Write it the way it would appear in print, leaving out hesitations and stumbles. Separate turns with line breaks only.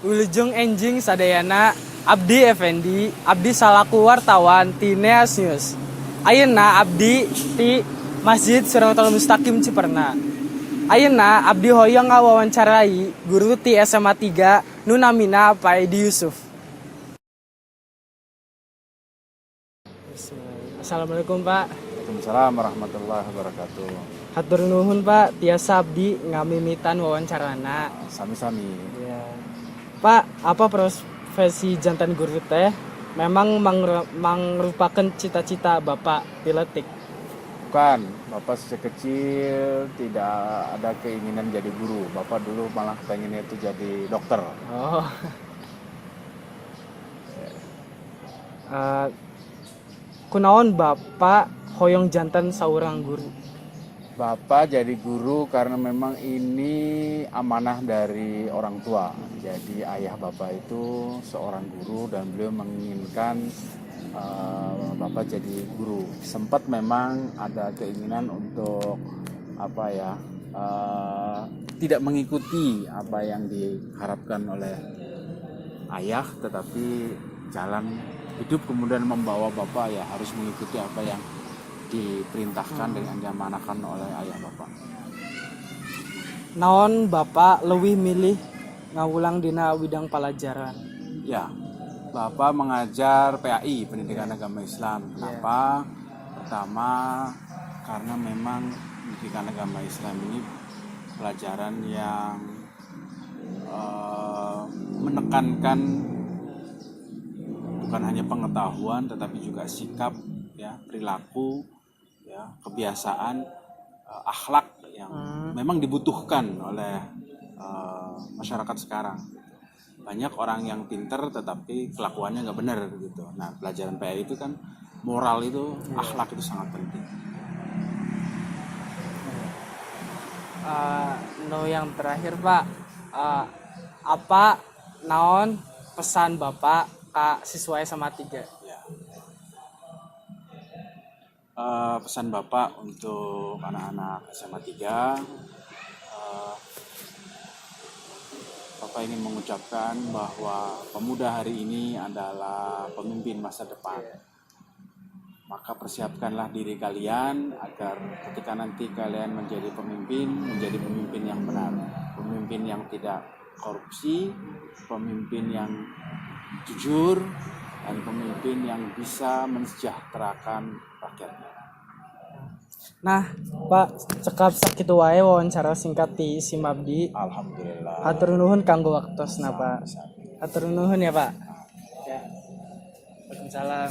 Wilujeng enjing sadayana Abdi Effendi, Abdi salaku wartawan ti Neas News. Ayeuna Abdi ti Masjid Siratal Mustaqim Ciperna. Ayeuna Abdi hoyong ngawawancarai guru ti SMA 3 nu namina Pak Edi Yusuf. Assalamualaikum Pak.
Waalaikumsalam warahmatullahi wabarakatuh.
Hatur nuhun Pak, tiasa Abdi ngamimitan wawancarana.
Sami-sami.
Ya. Pak, apa profesi jantan guru teh memang merupakan cita-cita Bapak piletik?
Bukan, Bapak sejak kecil tidak ada keinginan jadi guru. Bapak dulu malah pengennya itu jadi dokter.
Oh. Kunaon Bapak hoyong jantan saurang guru?
Bapak jadi guru karena memang ini amanah dari orang tua. Jadi ayah Bapak itu seorang guru dan beliau menginginkan Bapak jadi guru. Sempat memang ada keinginan untuk tidak mengikuti apa yang diharapkan oleh ayah, tetapi jalan hidup kemudian membawa Bapak ya harus mengikuti apa yang diperintahkan dan diamanahkan oleh ayah Bapak.
Naon Bapak leuwih milih ngawulang dina widang pelajaran?
Ya, Bapak mengajar PAI, Pendidikan Agama Islam. Kenapa? Pertama, karena memang pendidikan agama Islam ini pelajaran yang menekankan bukan hanya pengetahuan tetapi juga sikap, ya, perilaku, ya, kebiasaan, akhlak yang memang dibutuhkan oleh masyarakat sekarang. Banyak orang yang pinter tetapi kelakuannya nggak benar gitu. Nah, pelajaran PAI itu kan moral itu, akhlak itu sangat penting.
Yang terakhir Pak, apa naon pesan Bapak ka siswa SMA 3?
Ya. Pesan Bapak untuk anak-anak SMA 3, Bapak ingin mengucapkan bahwa pemuda hari ini adalah pemimpin masa depan. Maka persiapkanlah diri kalian agar ketika nanti kalian menjadi pemimpin yang benar, pemimpin yang tidak korupsi, pemimpin yang jujur, dan pemimpin yang bisa mensejahterakan rakyatnya.
Nah, Pak, cekap sakitu wae wawancara singkat ti Sim Abdi.
Alhamdulillah.
Hatur nuhun kanggo waktosna Pak. Hatur nuhun ya Pak. Ya. Waalaikumsalam.